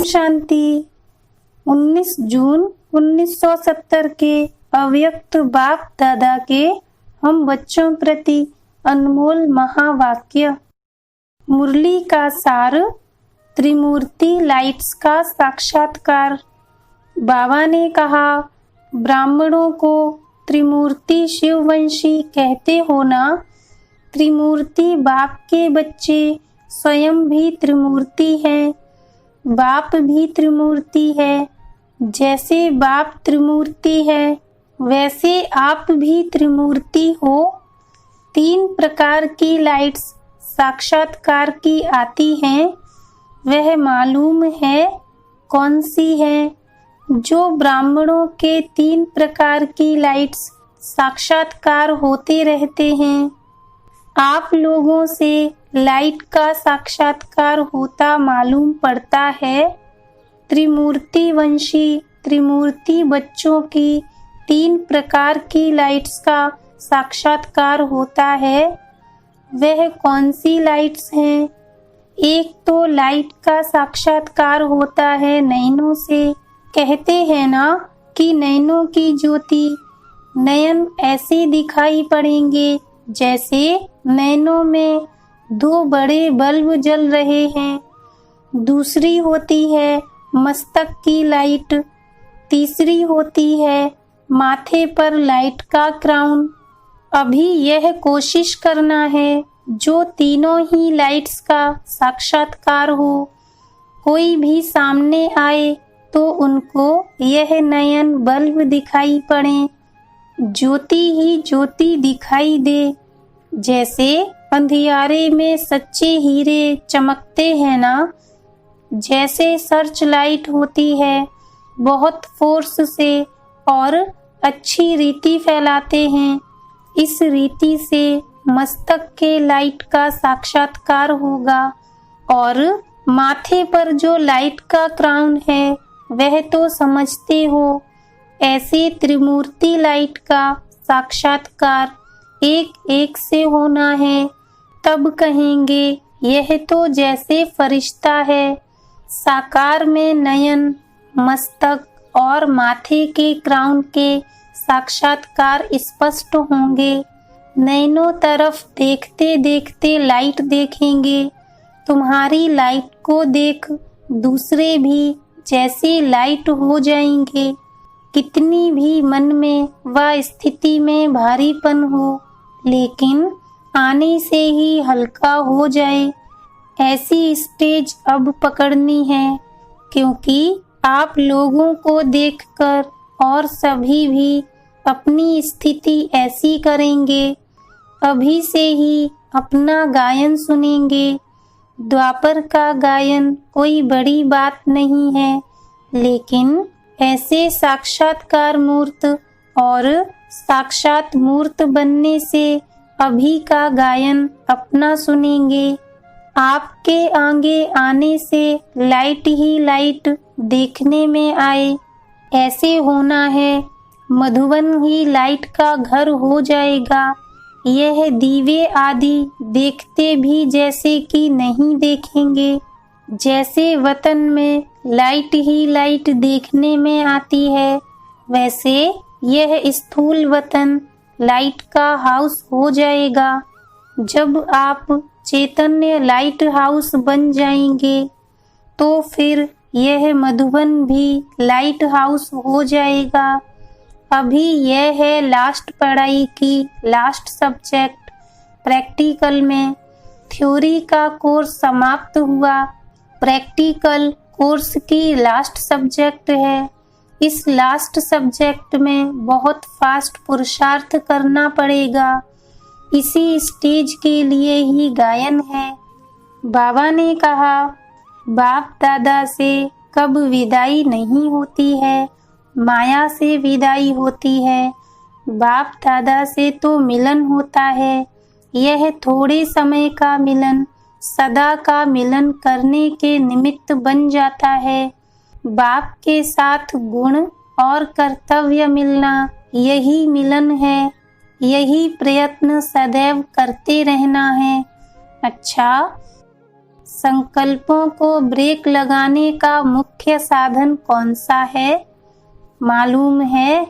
ओम शांति। 19 जून 1970 के अव्यक्त बाप दादा के हम बच्चों प्रति अनमोल महावाक्य। मुरली का सार, त्रिमूर्ति लाइट्स का साक्षात्कार। बाबा ने कहा, ब्राह्मणों को त्रिमूर्ति शिववंशी कहते हो ना। त्रिमूर्ति बाप के बच्चे स्वयं भी त्रिमूर्ति हैं। बाप भी त्रिमूर्ति है। जैसे बाप त्रिमूर्ति है वैसे आप भी त्रिमूर्ति हो। 3 प्रकार की लाइट्स साक्षात्कार की आती हैं। वह मालूम है कौन सी है? जो ब्राह्मणों के 3 प्रकार की लाइट्स साक्षात्कार होते रहते हैं। आप लोगों से लाइट का साक्षात्कार होता मालूम पड़ता है। त्रिमूर्ति वंशी त्रिमूर्ति बच्चों की 3 प्रकार की लाइट्स का साक्षात्कार होता है। वह कौन सी लाइट्स हैं? एक तो लाइट का साक्षात्कार होता है नयनों से। कहते हैं ना कि नयनों की ज्योति, नयन ऐसे दिखाई पड़ेंगे जैसे नयनों में 2 बड़े बल्ब जल रहे हैं। दूसरी होती है मस्तक की लाइट। तीसरी होती है माथे पर लाइट का क्राउन। अभी यह कोशिश करना है जो तीनों ही लाइट्स का साक्षात्कार हो। कोई भी सामने आए तो उनको यह नयन बल्ब दिखाई पड़े, ज्योति ही ज्योति दिखाई दे। जैसे अंधियारे में सच्चे हीरे चमकते हैं ना, जैसे सर्च लाइट होती है, बहुत फोर्स से और अच्छी रीति फैलाते हैं। इस रीति से मस्तक के लाइट का साक्षात्कार होगा। और माथे पर जो लाइट का क्राउन है वह तो समझते हो। ऐसे त्रिमूर्ति लाइट का साक्षात्कार एक एक से होना है। तब कहेंगे यह तो जैसे फरिश्ता है। साकार में नयन, मस्तक और माथे के क्राउन के साक्षात्कार स्पष्ट होंगे। नयनों तरफ देखते देखते लाइट देखेंगे। तुम्हारी लाइट को देख दूसरे भी जैसे लाइट हो जाएंगे। कितनी भी मन में व स्थिति में भारीपन हो, लेकिन आने से ही हल्का हो जाए, ऐसी स्टेज अब पकड़नी है। क्योंकि आप लोगों को देखकर और सभी भी अपनी स्थिति ऐसी करेंगे। अभी से ही अपना गायन सुनेंगे। द्वापर का गायन कोई बड़ी बात नहीं है, लेकिन ऐसे साक्षात्कार मूर्त और साक्षात मूर्त बनने से अभी का गायन अपना सुनेंगे। आपके आगे आने से लाइट ही लाइट देखने में आए, ऐसे होना है। मधुबन ही लाइट का घर हो जाएगा। यह दीवे आदि देखते भी जैसे कि नहीं देखेंगे। जैसे वतन में लाइट ही लाइट देखने में आती है, वैसे यह स्थूल वतन लाइट का हाउस हो जाएगा। जब आप चैतन्य लाइट हाउस बन जाएंगे तो फिर यह मधुबन भी लाइट हाउस हो जाएगा। अभी यह है लास्ट पढ़ाई की लास्ट सब्जेक्ट। प्रैक्टिकल में थ्योरी का कोर्स समाप्त हुआ। प्रैक्टिकल कोर्स की लास्ट सब्जेक्ट है। इस लास्ट सब्जेक्ट में बहुत फास्ट पुरुषार्थ करना पड़ेगा। इसी स्टेज के लिए ही गायन है। बाबा ने कहा, बाप दादा से कब विदाई नहीं होती है, माया से विदाई होती है। बाप दादा से तो मिलन होता है। यह थोड़े समय का मिलन सदा का मिलन करने के निमित्त बन जाता है। बाप के साथ गुण और कर्तव्य मिलना यही मिलन है। यही प्रयत्न सदैव करते रहना है। अच्छा, संकल्पों को ब्रेक लगाने का मुख्य साधन कौन सा है? मालूम है,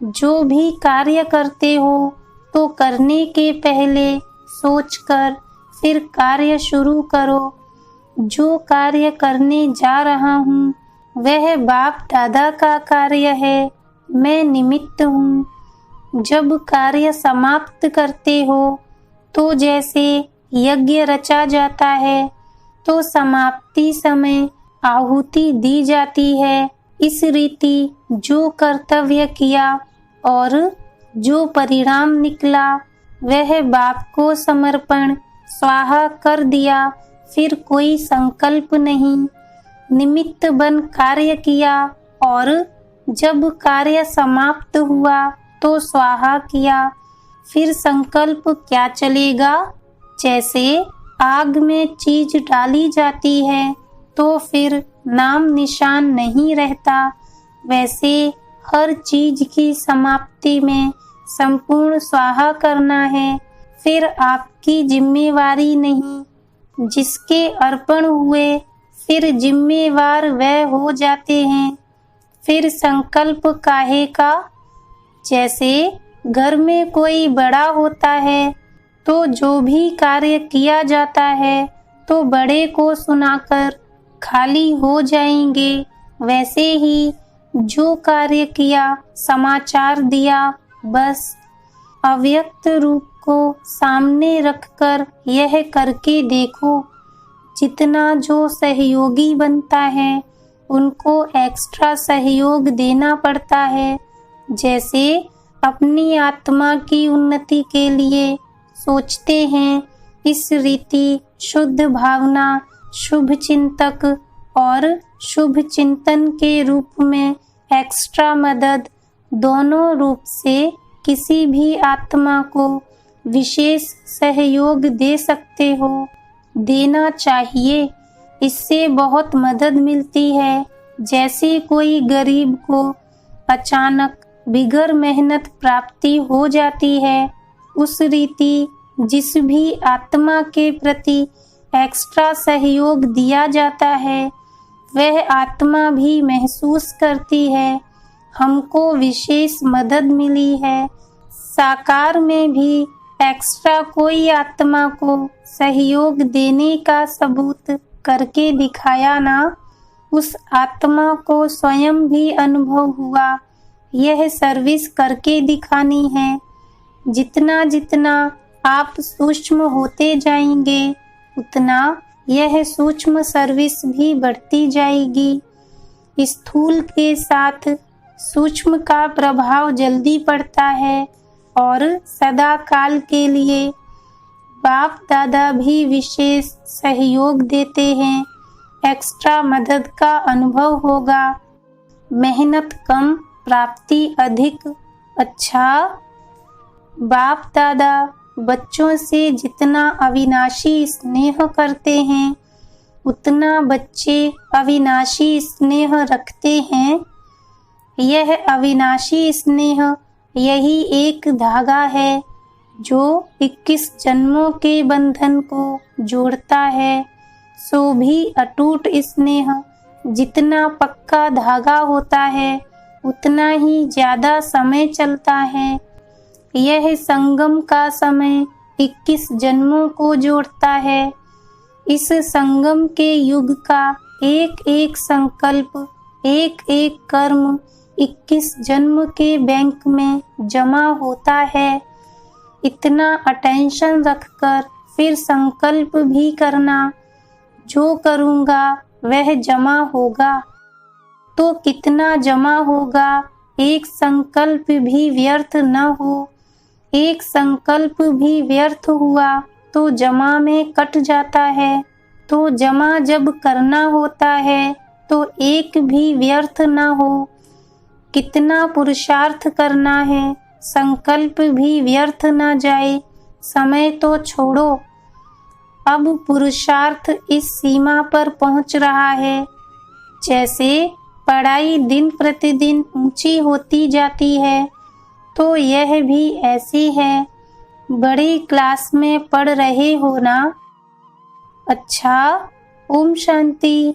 जो भी कार्य करते हो तो करने के पहले सोचकर फिर कार्य शुरू करो। जो कार्य करने जा रहा हूँ वह बाप दादा का कार्य है, मैं निमित्त हूँ। जब कार्य समाप्त करते हो तो जैसे यज्ञ रचा जाता है तो समाप्ति समय आहुति दी जाती है। इस रीति जो कर्तव्य किया और जो परिणाम निकला वह बाप को समर्पण स्वाहा कर दिया। फिर कोई संकल्प नहीं, निमित्त बन कार्य किया और जब कार्य समाप्त हुआ तो स्वाहा किया। फिर संकल्प क्या चलेगा? जैसे आग में चीज डाली जाती है तो फिर नाम निशान नहीं रहता, वैसे हर चीज की समाप्ति में संपूर्ण स्वाहा करना है। फिर आपकी जिम्मेवारी नहीं, जिसके अर्पण हुए फिर जिम्मेवार वह हो जाते हैं। फिर संकल्प काहे का? जैसे घर में कोई बड़ा होता है तो जो भी कार्य किया जाता है तो बड़े को सुनाकर खाली हो जाएंगे, वैसे ही जो कार्य किया समाचार दिया, बस अव्यक्त रूप को सामने रखकर यह करके देखो। जितना जो सहयोगी बनता है उनको एक्स्ट्रा सहयोग देना पड़ता है। जैसे अपनी आत्मा की उन्नति के लिए सोचते हैं, इस रीति शुद्ध भावना, शुभ चिंतक और शुभ चिंतन के रूप में एक्स्ट्रा मदद दोनों रूप से किसी भी आत्मा को विशेष सहयोग दे सकते हो, देना चाहिए। इससे बहुत मदद मिलती है। जैसे कोई गरीब को अचानक बिगर मेहनत प्राप्ति हो जाती है, उस रीति जिस भी आत्मा के प्रति एक्स्ट्रा सहयोग दिया जाता है वह आत्मा भी महसूस करती है हमको विशेष मदद मिली है। साकार में भी एक्स्ट्रा कोई आत्मा को सहयोग देने का सबूत करके दिखाया ना, उस आत्मा को स्वयं भी अनुभव हुआ। यह सर्विस करके दिखानी है। जितना जितना आप सूक्ष्म होते जाएंगे उतना यह सूक्ष्म सर्विस भी बढ़ती जाएगी। स्थूल के साथ सूक्ष्म का प्रभाव जल्दी पड़ता है और सदा काल के लिए बाप दादा भी विशेष सहयोग देते हैं। एक्स्ट्रा मदद का अनुभव होगा। मेहनत कम, प्राप्ति अधिक। अच्छा, बाप दादा बच्चों से जितना अविनाशी स्नेह करते हैं उतना बच्चे अविनाशी स्नेह रखते हैं। यह अविनाशी स्नेह यही एक धागा है जो 21 जन्मों के बंधन को जोड़ता है। सो भी अटूट स्नेह जितना पक्का धागा होता है उतना ही ज्यादा समय चलता है। यह संगम का समय 21 जन्मों को जोड़ता है। इस संगम के युग का एक एक संकल्प, एक एक कर्म 21 जन्म के बैंक में जमा होता है। इतना अटेंशन रखकर फिर संकल्प भी करना, जो करूँगा वह जमा होगा। तो कितना जमा होगा? एक संकल्प भी व्यर्थ न हो। एक संकल्प भी व्यर्थ हुआ तो जमा में कट जाता है। तो जमा जब करना होता है तो एक भी व्यर्थ न हो। कितना पुरुषार्थ करना है, संकल्प भी व्यर्थ न जाए। समय तो छोड़ो, अब पुरुषार्थ इस सीमा पर पहुंच रहा है। जैसे पढ़ाई दिन प्रतिदिन ऊंची होती जाती है तो यह भी ऐसी है। बड़ी क्लास में पढ़ रहे हो ना, अच्छा, ओम शांति।